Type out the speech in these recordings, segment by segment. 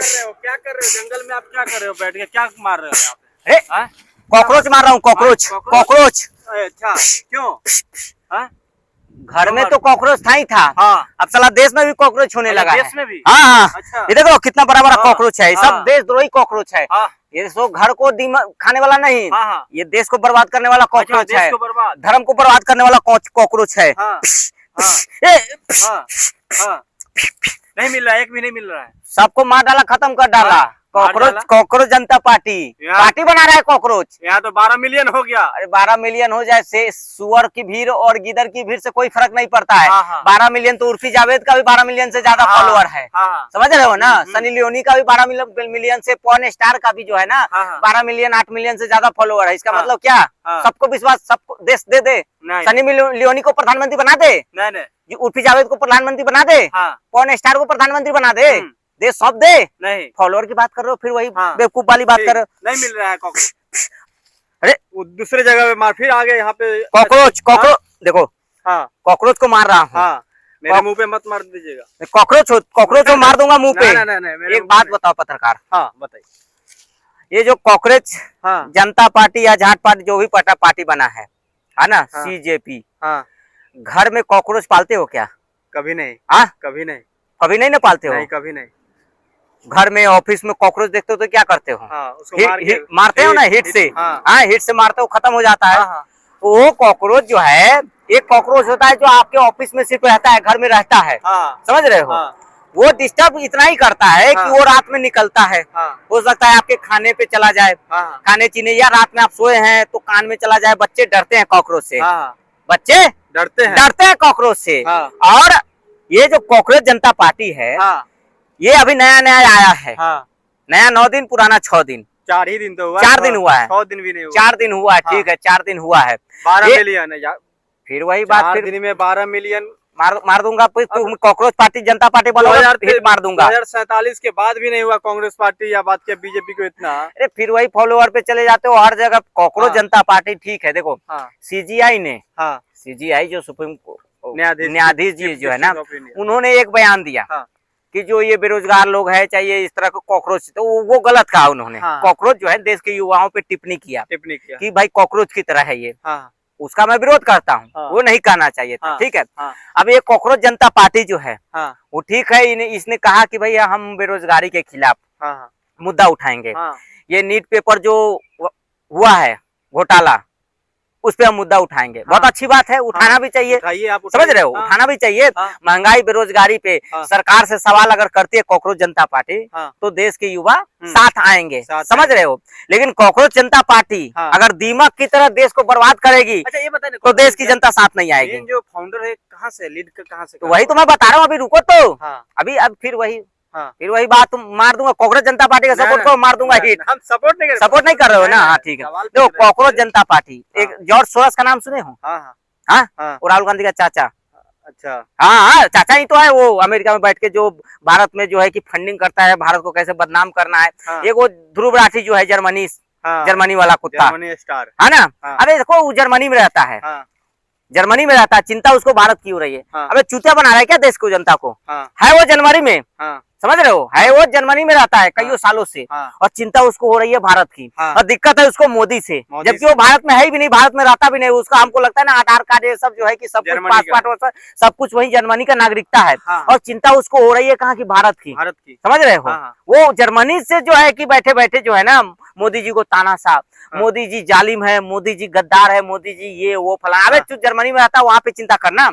रहे हो? क्या कर रहे हो जंगल में? आप क्या कर रहे हो बैठ के? क्या मार रहे हो यहाँ पे? अरे कॉकरोच मार रहा हूँ, कॉकरोच कॉकरोच। अच्छा क्यों? हाँ? घर में तो कॉकरोच था ही था। हाँ। अब साला देश में भी कॉकरोच होने लगा है। देश में भी? हाँ हाँ। अच्छा। ये देखो कितना बड़ा बड़ा हाँ, कॉकरोच है। ये सब हाँ, देशद्रोही कॉकरोच है। हाँ, ये सो घर को खाने वाला नहीं, हाँ, हाँ। ये देश को बर्बाद करने वाला अच्छा, कॉकरोच देश है, को बर्बाद। धर्म को बर्बाद करने वाला कॉकरोच है। हाँ, हाँ, ए, हाँ, हाँ। नहीं मिल रहा है, एक भी नहीं मिल रहा है। सबको मार डाला, खत्म कर डाला। हाँ, मार कॉकरोच, डाला। कॉकरोच जनता पार्टी पार्टी बना रहा है कॉकरोच। यहाँ तो 12 मिलियन हो गया। अरे 12 मिलियन हो जाए से सुअर की भीड़ और गिदर की भीड़ से कोई फर्क नहीं पड़ता है। हाँ, हाँ। 12 मिलियन तो उर्फी जावेद का भी 12 मिलियन से ज्यादा हाँ, फॉलोअर है। हाँ, समझ रहे हो ना। सनी लियोनी का भी 12 मिलियन से, पॉर्न स्टार का भी जो है ना हाँ, 12 मिलियन 8 मिलियन से ज्यादा फॉलोअर है। इसका हाँ, मतलब क्या? हाँ। सबको विश्वास, सबको देश दे दे। नहीं, सनी लियोनी को प्रधानमंत्री बना दे, नहीं, उर्फी जावेद को प्रधानमंत्री बना दे, हाँ। पॉर्न स्टार को प्रधानमंत्री बना दे, देश सब दे। नहीं, फॉलोअर की बात कर रहे हो, फिर वही हाँ। बेवकूफ वाली बात कर रहे हो। नहीं मिल रहा है कॉकरोच। अरे वो दूसरे जगह पे मार, फिर आगे यहाँ पे कॉकरोच, कॉकरोच देखो, हाँ, कॉकरोच को मार रहा हूँ। हाँ। मेरे मुंह पे मत मार दीजिएगा। कॉकरोच को मार दूंगा मुंह पे। नहीं, एक बात बताओ पत्रकार, हाँ बताइए। ये जो कॉकरोच हाँ, जनता पार्टी या जाट पार्टी जो भी पार्टी बना है ना, हाँ, सीजेपी, हाँ। घर में कॉकरोच पालते हो क्या? कभी नहीं। हाँ, कभी नहीं। कभी नहीं ना पालते हो? नहीं, कभी नहीं। घर में ऑफिस में कॉकरोच देखते हो तो क्या करते हो? हाँ, उसको मारते हो ना, हिट से। हाँ, हाँ, हिट से मारते हो, खत्म हो जाता है। हाँ, तो वो कॉकरोच जो है, एक कॉकरोच होता है जो आपके ऑफिस में सिर्फ रहता है, घर में रहता है। हाँ, समझ रहे हो? हाँ, वो डिस्टर्ब इतना ही करता है कि वो रात में निकलता है। हाँ, हो सकता है आपके खाने पे चला जाए, हाँ, खाने चीने, या रात में आप सोए हैं तो कान में चला जाए। बच्चे डरते हैं कॉकरोच से, हाँ। बच्चे डरते हैं कॉकरोच से। हाँ। और ये जो कॉकरोच जनता पार्टी है, हाँ, ये अभी नया नया आया है। हाँ। नया 9 दिन, पुराना 6 दिन। 4 ही दिन तो हुआ। 4 दिन हुआ है। 6 दिन भी नहीं हुआ। 4 दिन हुआ है, हाँ। ठीक है, 4 दिन हुआ है। 12 मिलियन है यार। फिर वही बात, 4 फिर दिन में 12 मिलियन मार दूंगा। तुम कॉकरोच पार्टी जनता पार्टी बनोगे, फिर मार दूंगा। 2047 के बाद भी नहीं हुआ कांग्रेस पार्टी या बात किया बीजेपी को इतना। अरे फिर वही फॉलोअर पे चले जाते हो हर जगह। कॉकरोच हाँ। जनता पार्टी ठीक है। देखो, हाँ, सीजीआई ने, हाँ, सीजीआई जो सुप्रीम न्यायाधीश जी जो है ना, ऑफ इंडिया। उन्होंने एक बयान दिया हाँ। कि जो ये बेरोजगार लोग है, चाहे ये इस तरह के कॉकरोच, तो वो गलत कहा उन्होंने। हाँ। कॉकरोच जो है देश के युवाओं पे टिप्पणी किया कि भाई कॉकरोच की तरह है ये। हाँ, उसका मैं विरोध करता हूँ। हाँ। वो नहीं कहना चाहिए था। हाँ। ठीक है। हाँ। अब ये कॉकरोच जनता पार्टी जो है, हाँ, वो ठीक है, इसने कहा कि भाई हम बेरोजगारी के खिलाफ हाँ, मुद्दा उठाएंगे। हाँ, ये नीट पेपर जो हुआ है घोटाला, उस पे हम मुद्दा उठाएंगे। बहुत अच्छी बात है, उठाना भी चाहिए। आप समझ रहे हो? हाँ। उठाना भी चाहिए। हाँ। महंगाई, बेरोजगारी पे हाँ। सरकार से सवाल अगर करती है कॉकरोच जनता पार्टी, हाँ। तो देश के युवा साथ आएंगे। समझ रहे हो? लेकिन कॉकरोच जनता पार्टी हाँ। अगर दीमक की तरह देश को बर्बाद करेगी, अच्छा ये बताइए, तो देश की जनता साथ नहीं आएगी। जो फाउंडर है कहाँ से, लीड कहाँ से? तो वही तो मैं बता रहा हूँ, अभी रुको तो। हाँ। अभी अब हाँ। फिर वही बात, मार दूंगा कॉकरोच जनता पार्टी का सपोर्ट को, मार दूंगा हिट। हम सपोर्ट नहीं कर रहे हो ना? हाँ ठीक है। देखो, कॉकरोच जनता पार्टी, एक जॉर्ज सोरस का नाम सुने हो? हाँ, हाँ, हाँ। वो राहुल गांधी का चाचा। अच्छा। हाँ, चाचा ही तो है। वो अमेरिका में बैठ के जो भारत में जो है कि फंडिंग करता है, भारत को कैसे बदनाम करना है। हाँ। एक वो ध्रुव राठी जो है, जर्मनी वाला कुत्ता, जर्मनी स्टार, है ना? हाँ। अबे देखो, वो जर्मनी में रहता है। हाँ। जर्मनी में रहता है, चिंता उसको भारत की हो रही है। हाँ। अबे चूतिया बना रहा है क्या देश को, जनता को? हाँ। है वो जर्मनी में, हाँ। समझ रहे हो? है वो जर्मनी में रहता है कईयों सालों से। हाँ। और चिंता उसको हो रही है भारत की। हाँ। और दिक्कत है उसको मोदी से, जबकि वो भारत में है ही भी नहीं, भारत में रहता भी नहीं। उसका हमको लगता है ना, आधार कार्ड ये सब जो है कि सब कुछ, पासपोर्ट सब कुछ वही जर्मनी का नागरिकता है। हाँ। और चिंता उसको हो रही है कहाँ की, भारत की। समझ रहे हो? हाँ। वो जर्मनी से जो है कि बैठे बैठे जो है ना, मोदी जी को ताना साहब, मोदी जी जालिम है, मोदी जी गद्दार है, मोदी जी ये वो फलाना। अबे तू जर्मनी में रहता है, वहाँ पे चिंता करना।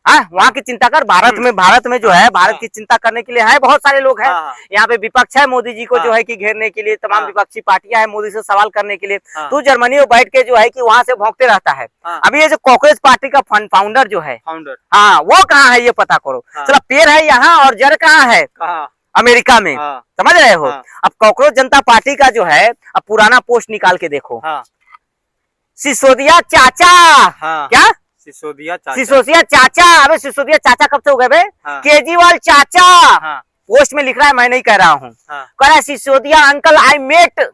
वहाँ की चिंता कर। भारत में जो है, भारत की चिंता करने के लिए है बहुत सारे लोग हैं। यहाँ पे विपक्ष है मोदी जी को जो है कि घेरने के लिए, तमाम विपक्षी पार्टियां हैं मोदी से सवाल करने के लिए। तू जर्मनी में बैठ के जो है कि वहाँ से भौंकते रहता है। अभी ये जो कॉकरोच पार्टी का फाउंडर जो है, हाँ, वो कहाँ है ये पता करो। चलो, पेड़ है यहाँ और जड़ कहाँ है? अमेरिका में। समझ रहे हो? अब कॉकरोच जनता पार्टी का जो है, अब पुराना पोस्ट निकाल के देखो। सिसोदिया चाचा। क्या? सिसोदिया चाचा। अबे सिसोदिया चाचा कब से हो गए बे? केजरीवाल चाचा। पोस्ट में लिख रहा है, मैं नहीं कह रहा हूँ। कह रहा है Sisodia uncle, I met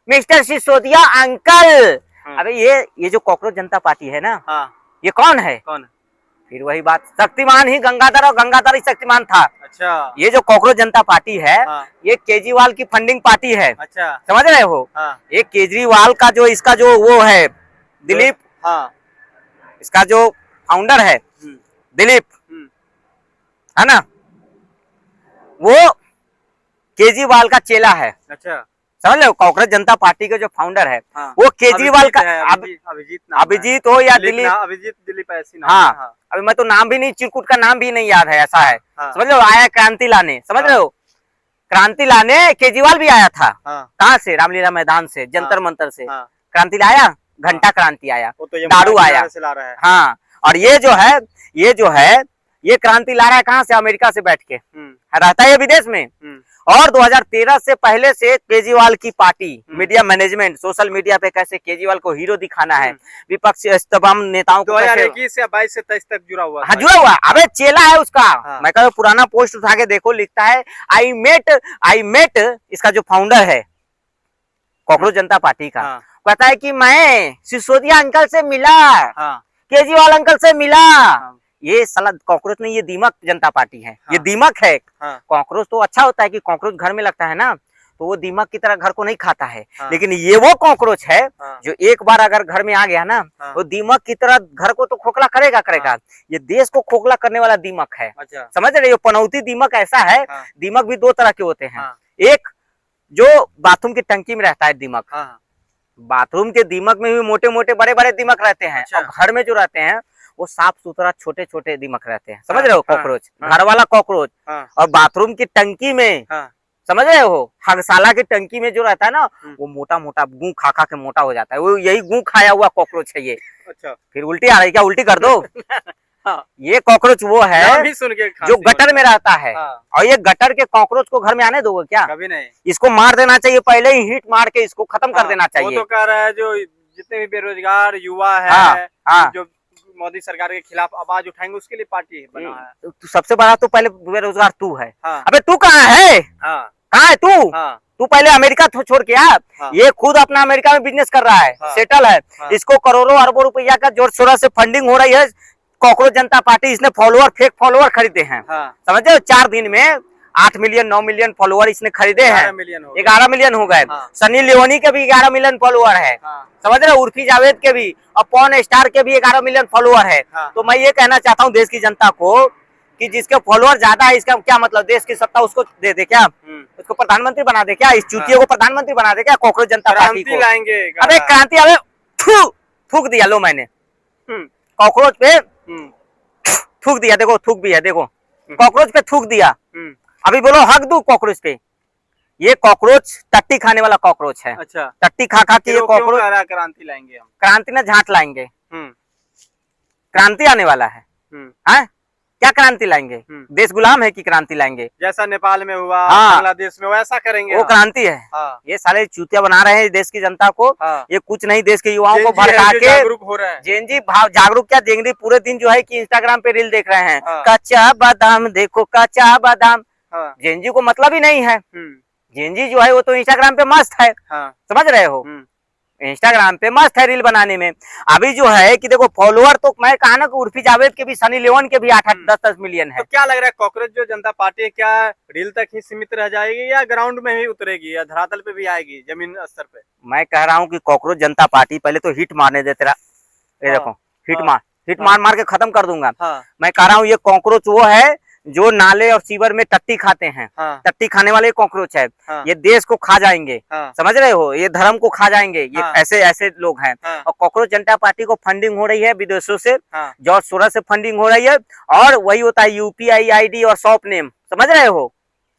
mister Sisodia uncle. अबे ये जो कॉकरोच जनता पार्टी है ना, ये कौन है? फिर वही बात, शक्तिमान ही गंगाधर और गंगाधर ही शक्तिमान था। अच्छा, ये जो कॉकरोच जनता पार्टी है, हाँ, ये केजरीवाल की फंडिंग पार्टी है। अच्छा, समझ रहे हो? हाँ, ये केजरीवाल का जो इसका जो वो है दिलीप, हाँ, इसका जो फाउंडर है दिलीप, है ना, वो केजरीवाल का चेला है। अच्छा, समझ लो, कांग्रेस जनता पार्टी के जो फाउंडर है, हाँ, वो केजरीवाल का अभिजीत नाम है। अभिजीत हो या दिलीप, अभिजीत दिलीप ऐसी नाम हाँ, है, हाँ, अभी मैं तो नाम भी नहीं, चिरकुट का नाम भी नहीं याद है, ऐसा है। हाँ, समझ लो, आया क्रांति लाने, समझ रहे हो, क्रांति लाने केजरीवाल भी आया था। हाँ, कहाँ से? रामलीला मैदान से, जंतर मंतर से हाँ, क्रांति लाया, घंटा क्रांति आया, वो तो दारू आया, से ला रहा है। हाँ। और ये जो है ये क्रांति ला रहा है कहाँ से? अमेरिका से बैठ के, रहता है ये विदेश में। और 2013 से पहले से केजरीवाल की party, media management, social media पे कैसे केजरीवाल को हीरो दिखाना है, विपक्ष तमाम नेताओं को 2021 या 22 से 23 तक जुड़ा हुआ। हाँ, जुड़ा हुआ। अबे चेला है उसका। हाँ। मैं कहूँ पुराना पोस्ट उठा के देखो, लिखता है आई मेट इसका जो फाउंडर है कॉकरोच जनता पार्टी का, हाँ, कहता है कि मैं सिसोदिया अंकल से मिला, हाँ, केजरीवाल अंकल से मिला। हाँ, ये साला कॉकरोच नहीं, ये दीमक जनता पार्टी है। हाँ। ये दीमक है। हाँ। कॉकरोच तो अच्छा होता है कि कॉकरोच घर में लगता है ना, तो वो दीमक की तरह घर को नहीं खाता है। हाँ। लेकिन ये वो कॉकरोच है हाँ। जो एक बार अगर घर में आ गया ना, हाँ। वो दीमक की तरह घर को तो खोखला करेगा। हाँ। ये देश को खोखला करने वाला दीमक है। अच्छा। समझ रहे हो? पनौती दीमक ऐसा है। हाँ। दीमक भी दो तरह के होते हैं। हाँ। एक जो बाथरूम की टंकी में रहता है दीमक, हाँ। बाथरूम के दीमक में भी मोटे मोटे बड़े बड़े दीमक रहते हैं। अच्छा। और घर में जो रहते हैं वो साफ सुथरा छोटे छोटे दीमक रहते हैं। समझ हाँ, रहे हो? हाँ, कॉकरोच, हाँ। घर वाला कॉकरोच। हाँ। और बाथरूम की टंकी में, हाँ। समझ रहे हो, हगशाला की टंकी में जो रहता है ना, हम्म। वो मोटा मोटा गू खा खा के मोटा हो जाता है। वो यही गू खाया हुआ कॉकरोच है ये। अच्छा। फिर उल्टी आ रही क्या? उल्टी कर दो। हाँ। ये कॉकरोच वो है नाम भी सुन के जो गटर में रहता है। हाँ। और ये गटर के कॉकरोच को घर में आने दोगे क्या? कभी नहीं। इसको मार देना चाहिए, पहले ही हिट मार के इसको खत्म कर देना चाहिए। वो तो कह रहा है जो जितने भी बेरोजगार युवा है, हाँ, हाँ। जो मोदी सरकार के खिलाफ आवाज उठाएंगे उसके लिए पार्टी बना है। तो सबसे बड़ा तो पहले बेरोजगार तू है। हाँ। अबे तू कहाँ है? हाँ। कहाँ है तू? हाँ। तू पहले अमेरिका छोड़ के आ। हाँ। ये खुद अपना अमेरिका में बिजनेस कर रहा है। हाँ। सेटल है। हाँ। इसको करोड़ों अरबों रुपया का जोर शोर से फंडिंग हो रही है। कॉकरोच जनता पार्टी, इसने फॉलोअर, फेक फॉलोअर खरीदे हैं। हाँ। समझ रहे हो? 4 दिन में 8 मिलियन 9 मिलियन फॉलोअर इसने खरीदे हैं। 11 मिलियन हो गए। हाँ। सनी लियोनी के भी 11 मिलियन फॉलोअर है। हाँ। समझ रहे हो? उर्फी जावेद के भी और पॉन स्टार के भी 11 मिलियन फॉलोअर है। हाँ। तो मैं ये कहना चाहता हूँ देश की जनता को कि जिसके फॉलोअर ज्यादा है, इसका क्या मतलब? देश की सत्ता उसको दे दे क्या? उसको प्रधानमंत्री बना दे क्या? इस चूतियों को प्रधानमंत्री बना दे क्या? कॉकरोच जनता पार्टी को लाएंगे। अबे क्रांति, अबे थूक दिया। लो मैंने कॉकरोच पे थूक दिया। देखो थूक भी है, देखो कॉकरोच पे थूक दिया। अभी बोलो हक दू कॉकरोच पे। ये कॉकरोच टट्टी खाने वाला कॉकरोच है। अच्छा। टट्टी खा खा के ये कॉकरोच। क्रांति लाएंगे हम। क्रांति ना झाट लाएंगे। क्रांति आने वाला है। हैं? क्या क्रांति लाएंगे? देश गुलाम है कि क्रांति लाएंगे? जैसा नेपाल में हुआ, हाँ। बांग्लादेश में, वैसा करेंगे। वो क्रांति है। हाँ। ये साले चूतिया बना रहे हैं देश की जनता को। हाँ। ये कुछ नहीं, देश के युवाओं को जेन जी भड़का है जो के जागरूक हो रहा है। जेन जी भाव जागरूक क्या, जेन जी पूरे दिन जो है कि इंस्टाग्राम पे रील देख रहे हैं। हाँ। कच्चा बादाम देखो, कच्चा बादाम। हाँ। जेन जी को मतलब ही नहीं है। जेन जी जो है वो तो इंस्टाग्राम पे मस्त है। हाँ। समझ रहे हो? इंस्टाग्राम पे मस्त है रील बनाने में। अभी जो है कि देखो फॉलोअर तो मैं कहा ना कि उर्फी जावेद के भी, सनी लियोन के भी 8-10 मिलियन है। तो क्या लग रहा है कांग्रेस जो जनता पार्टी है, क्या रील तक ही सीमित रह जाएगी या ग्राउंड में ही उतरेगी या धरातल पे भी आएगी, जमीन स्तर पे? मैं कह रहा हूँ कि कॉकरोच जनता पार्टी पहले तो हिट मारने दे तेरा। ये देखो हिट मार के खत्म कर दूंगा। हाँ। मैं कह रहा हूँ ये कॉकरोच वो है जो नाले और सीवर में टट्टी खाते हैं। हाँ। टट्टी खाने वाले कॉकरोच है। हाँ। ये देश को खा जाएंगे। हाँ। समझ रहे हो? ये धर्म को खा जाएंगे। ये हाँ। ऐसे ऐसे लोग हैं। हाँ। और कॉकरोच जनता पार्टी को फंडिंग हो रही है विदेशों से। हाँ। जोर शोर से फंडिंग हो रही है। और वही होता है यूपीआई आईडी और शॉप नेम। समझ रहे हो?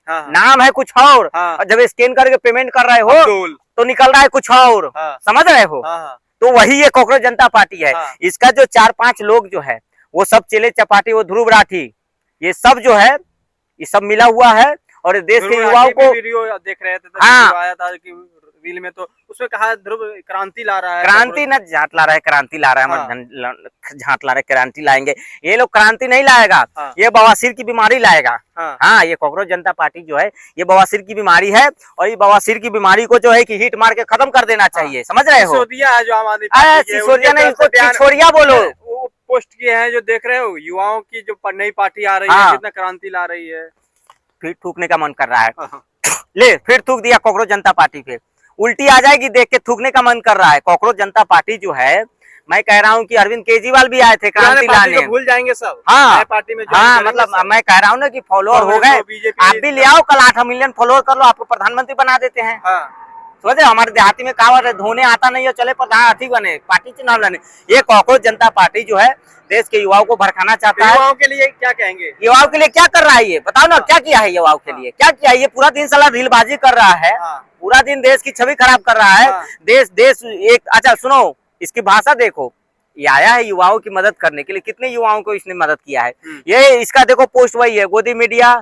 हाँ। नाम है कुछ और। हाँ। और जब स्कैन करके पेमेंट कर रहे हो तो निकल रहा है कुछ और। हाँ। समझ रहे हो? हाँ। तो वही ये कॉकरोच जनता पार्टी है। हाँ। इसका जो 4-5 लोग जो है वो सब चेले चपाटी, वो ध्रुव राठी, ये सब जो है ये सब मिला हुआ है। और देश के युवाओं को वीडियो देख रहे थे, हाँ। आया था कि रील में, तो उसमें कहा ध्रुव क्रांति ला रहा है। क्रांति न झाट ला रहा है, क्रांति ला रहा है, झाट ला रहा है, क्रांति लाएंगे ये लोग, क्रांति नहीं लाएगा। ये बवासीर की बीमारी लाएगा। हाँ, ये कांग्रेस जनता पार्टी जो है ये बवासीर की बीमारी है, और ये बवासीर की बीमारी को जो है कि हिट मार के खत्म कर देना चाहिए। समझ रहे हो? सिसोदिया है जो आम आदमी पार्टी के, सिसोदिया नहीं, इसको छिछोरिया बोलो। वो पोस्ट किए हैं जो देख रहे हो, युवाओं की जो नई पार्टी आ रही है, कितना क्रांति ला रही है। फिर थूकने का मन कर रहा है। ले, फिर थूक दिया कांग्रेस जनता पार्टी पे। उल्टी आ जाएगी देख के, थूकने का मन कर रहा है। कांग्रेस जनता पार्टी जो है, मैं कह रहा हूँ कि अरविंद केजरीवाल भी आए थे क्रांति लाने। भूल जाएंगे सब। हाँ, पार्टी में हाँ, मतलब मैं कह रहा हूँ ना कि फॉलोअर हो गए। आप भी ले आओ, कल 8 मिलियन फॉलोअर कर लो, आपको प्रधानमंत्री बना देते हैं। समझ रहे, हमारे देहाती में कहावत है, धोने आता नहीं हो चले प्रधानमंत्री बने, पार्टी चुनाव लड़ने। ये कांग्रेस जनता पार्टी जो है देश के युवाओं को भड़काना चाहता है। युवाओं के लिए क्या कहेंगे? युवाओं के लिए क्या कर रहा है ये बताओ ना, क्या किया है युवाओं के लिए? क्या किया? ये पूरा दिन साला रीलबाजी कर रहा है, पूरा दिन देश की छवि खराब कर रहा है। देश एक, अच्छा सुनो, इसकी भाषा देखो, ये आया है युवाओं की मदद करने के लिए। कितने युवाओं को इसने मदद किया है। ये इसका देखो पोस्ट वही है, गोदी मीडिया,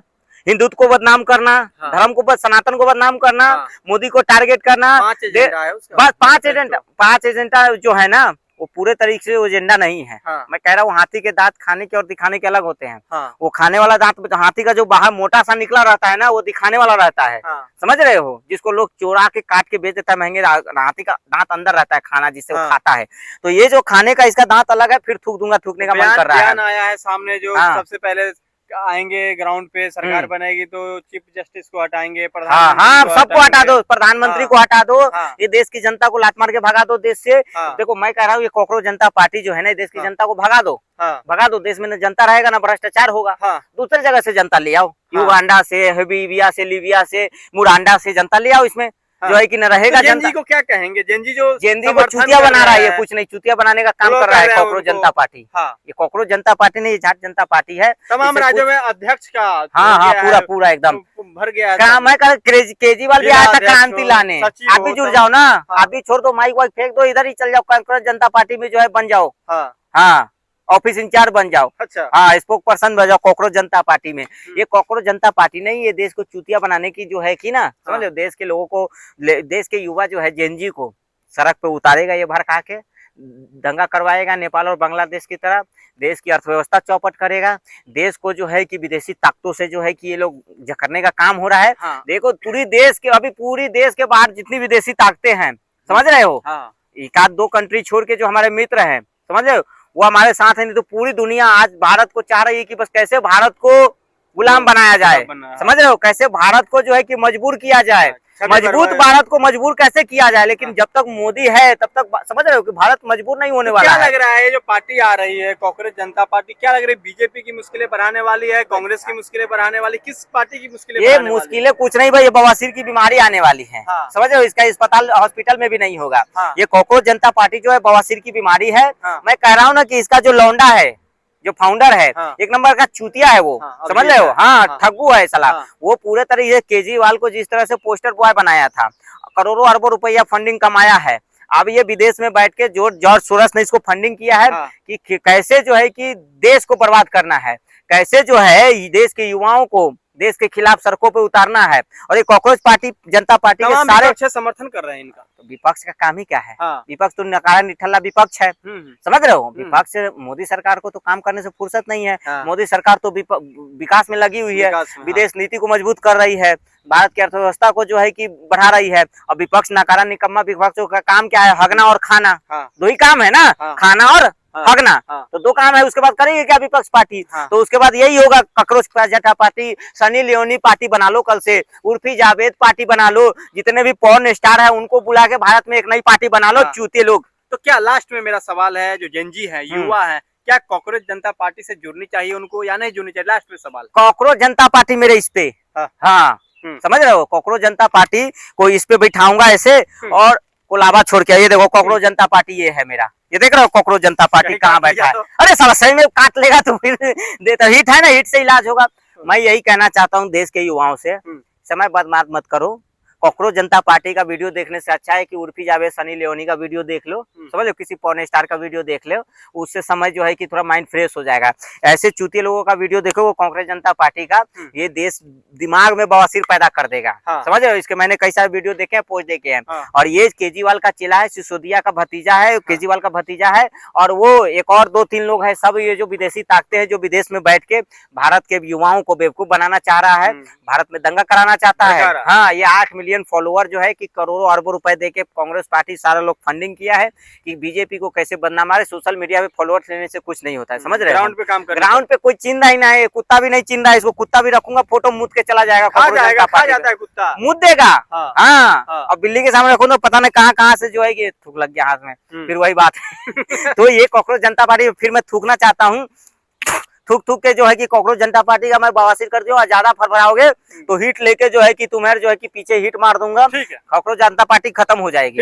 हिंदुत्व को बदनाम करना, धर्म को, सनातन को बदनाम करना, मोदी को टारगेट करना। बस 5 एजेंडा जो है ना, वो पूरे तरीके से एजेंडा नहीं है। मैं कह रहा हूँ, हाथी के दांत खाने के और दिखाने के अलग होते हैं। वो खाने वाला दांत, हाथी का जो बाहर मोटा सा निकला रहता है ना, वो दिखाने वाला रहता है। समझ रहे हो? जिसको लोग चोरा के काट के बेच देता है महंगे, हाथी का दांत अंदर रहता है खाना जिससे वो खाता है। तो ये जो खाने का इसका दांत अलग है। फिर थूक दूंगा, थूकने का मन कर रहा है। बयान आया है सामने जो सबसे पहले आएंगे ग्राउंड पे, सरकार बनेगी तो चीफ जस्टिस को हटाएंगे, हाँ, सबको हटा दो, प्रधानमंत्री को हटा दो, ये देश की जनता को लात मार के भगा दो देश से। देखो मैं कह रहा हूँ, ये कांग्रेस जनता पार्टी जो है ना, देश की जनता को भगा दो, भगा दो। देश में न जनता रहेगा ना भ्रष्टाचार होगा। दूसरी जगह से जनता ले आओ, युगांडा से, हबीबिया से, लीबिया से, मुरांडा से जनता ले आओ, इसमें जो है कि न रहेगा जनता। जेनजी को क्या कहेंगे? जेनजी को चूतिया बना रहा है, ये कुछ नहीं, चूतिया बनाने का काम कर रहा है कांग्रेस जनता पार्टी। ये कांग्रेस जनता पार्टी नहीं, ये झाट जनता पार्टी है। तमाम राज्यों में अध्यक्ष का हाँ, पूरा एकदम भर गया। मैं केजरीवाल भी आया था क्रांति लाने। आप भी जुड़ जाओ ना, आप भी छोड़ दो, माइक वाइक फेंक दो, इधर ही चल जाओ, कांग्रेस जनता पार्टी में जो है बन जाओ। हाँ, ऑफिस इंचार्ज बन जाओ। अच्छा, हाँ, स्पोक पर्सन बन जाओ कांग्रेस जनता पार्टी में। ये कांग्रेस जनता पार्टी नहीं, ये देश को चूतिया बनाने की जो है कि ना, समझ लो, देश के लोगों को, देश के युवा जो है जेनजी को सड़क पे उतारेगा, ये भड़का के दंगा करवाएगा नेपाल और बांग्लादेश की तरह, देश की अर्थव्यवस्था चौपट करेगा, देश को जो है कि विदेशी ताकतों से जो है कि ये लोग करने का काम हो रहा है। देखो पूरी देश के बाहर जितनी विदेशी ताकतें हैं, समझ रहे हो, एक आध 2 कंट्री छोड़ के जो हमारे मित्र हैं, समझ रहे हो, वो हमारे साथ है। नहीं तो पूरी दुनिया आज भारत को चाह रही है कि बस कैसे भारत को गुलाम बनाया जाए। समझ रहे हो, कैसे भारत को जो है कि मजबूर किया जाए, मजबूत भारत को मजबूर कैसे किया जाए। लेकिन जब तक मोदी है तब तक समझ रहे हो कि भारत मजबूर नहीं होने वाला है। क्या लग रहा है, ये जो पार्टी आ रही है कांग्रेस जनता पार्टी, क्या लग रही है, बीजेपी की मुश्किलें बढ़ाने वाली है, कांग्रेस की मुश्किलें बढ़ाने वाली, किस पार्टी की मुश्किलें? ये मुश्किलें कुछ नहीं भाई, ये बवासीर की बीमारी आने वाली है। समझ रहे हो, इसका अस्पताल हॉस्पिटल में भी नहीं होगा। ये कांग्रेस जनता पार्टी जो है बवासीर की बीमारी है। मैं कह रहा हूँ ना कि इसका जो लौंडा है, जो फाउंडर है, एक नंबर का चूतिया है वो। समझ रहे हो, हाँ, ठग्गू है साला। वो पूरे तरह से केजरीवाल को जिस तरह से पोस्टर बॉय बनाया था, करोड़ों अरबों रुपया फंडिंग कमाया है। अब ये विदेश में बैठ के जॉर्ज सोरोस ने इसको फंडिंग किया है कि कैसे जो है कि देश को बर्बाद करना है, कैसे जो है देश के युवाओं को देश के खिलाफ सड़कों पे उतारना है। और ये कांग्रेस पार्टी जनता पार्टी के सारे अच्छे समर्थन कर रहे हैं इनका। तो विपक्ष का काम ही क्या है? विपक्ष तो नकारा निठल्ला विपक्ष है। समझ रहे हो, विपक्ष से मोदी सरकार को तो काम करने से फुर्सत नहीं है। मोदी सरकार तो विकास में लगी हुई है, विदेश नीति को मजबूत कर रही है, भारत की अर्थव्यवस्था को जो है कि बढ़ा रही है। और विपक्ष नकारा निकम्मा विपक्ष का काम क्या है? हगना और खाना, 2 ही काम है ना, खाना और हगना। तो 2 काम है, उसके बाद करेंगे क्या विपक्ष पार्टी? तो उसके बाद यही होगा, कांग्रेस जनता पार्टी, सनी लियोनी पार्टी बना लो, कल से उर्फी जावेद पार्टी बना लो, जितने भी पॉर्न स्टार है उनको बुला के भारत में एक नई पार्टी बना लो, चूते लोग। तो क्या लास्ट में मेरा सवाल है, जो जेनजी है, युवा है, क्या कांग्रेस जनता पार्टी से जुड़नी चाहिए उनको या नहीं जुड़नी चाहिए? लास्ट में सवाल। कांग्रेस जनता पार्टी मेरे इस पे, हाँ, समझ रहे हो, कांग्रेस जनता पार्टी को इस पे बिठाऊंगा ऐसे, और कोलाबा छोड़ के। ये देखो कांग्रेस जनता पार्टी ये है मेरा, ये देख रहे हो कांग्रेस जनता पार्टी कहाँ बैठा है। अरे साला सही में काट लेगा तो फिर देता, हिट है ना, हिट से इलाज होगा। मैं यही कहना चाहता हूँ देश के युवाओं से, समय बर्बाद मत करो, कॉकरोच जनता पार्टी का वीडियो देखने से अच्छा है कि उर्फी जावेद सनी लियोनी का वीडियो देख लो, समझ लो, किसी पॉर्न स्टार का वीडियो देख लो, उससे समय जो है कि थोड़ा माइंड फ्रेश हो जाएगा। ऐसे चूतिए लोगों का वीडियो देखो, वो कांग्रेस जनता पार्टी का, ये देश दिमाग में बवासीर पैदा कर देगा। समझ रहे हो, इसके मैंने कई सारे वीडियो देखे हैं, पोस्ट देखे हैं। और ये केजरीवाल का चेला है, सिसोदिया का भतीजा है, केजरीवाल का भतीजा है, और वो एक और 2-3 लोग हैं, सब ये जो विदेशी ताकते हैं, जो विदेश में बैठ के भारत के युवाओं को बेवकूफ बनाना चाह रहा है, भारत में दंगा कराना चाहता है। हाँ, ये 8 मिलियन फॉलोअर जो है कि करोड़ों अरबों रुपए देके कांग्रेस पार्टी सारा लोग फंडिंग किया है कि बीजेपी को कैसे बदनाम। हमारे सोशल मीडिया पे फॉलोअर्स लेने से कुछ नहीं होता है, समझ रहे हैं। ग्राउंड पे काम कर, ग्राउंड पे कोई चिंदा ही ना है, कुत्ता भी नहीं चिंदा है, इसको कुत्ता भी रखूंगा, फोटो मुद के चला जाएगा, खा जाता है कुत्ता, मुद देगा। हाँ, और बिल्ली के सामने रखो ना, पता नहीं कहाँ से जो है कि थूक लग गया हाथ में, फिर वही बात है। तो ये कांग्रेस जनता पार्टी फिर मैं थूकना चाहता हूँ, थूक के जो है कि कांग्रेस जनता पार्टी का मैं बवासीर कर दियो, और ज्यादा फरफराओगे तो हिट लेके जो है कि तुम्हारे जो है कि पीछे हिट मार दूंगा, कांग्रेस जनता पार्टी खत्म हो जाएगी।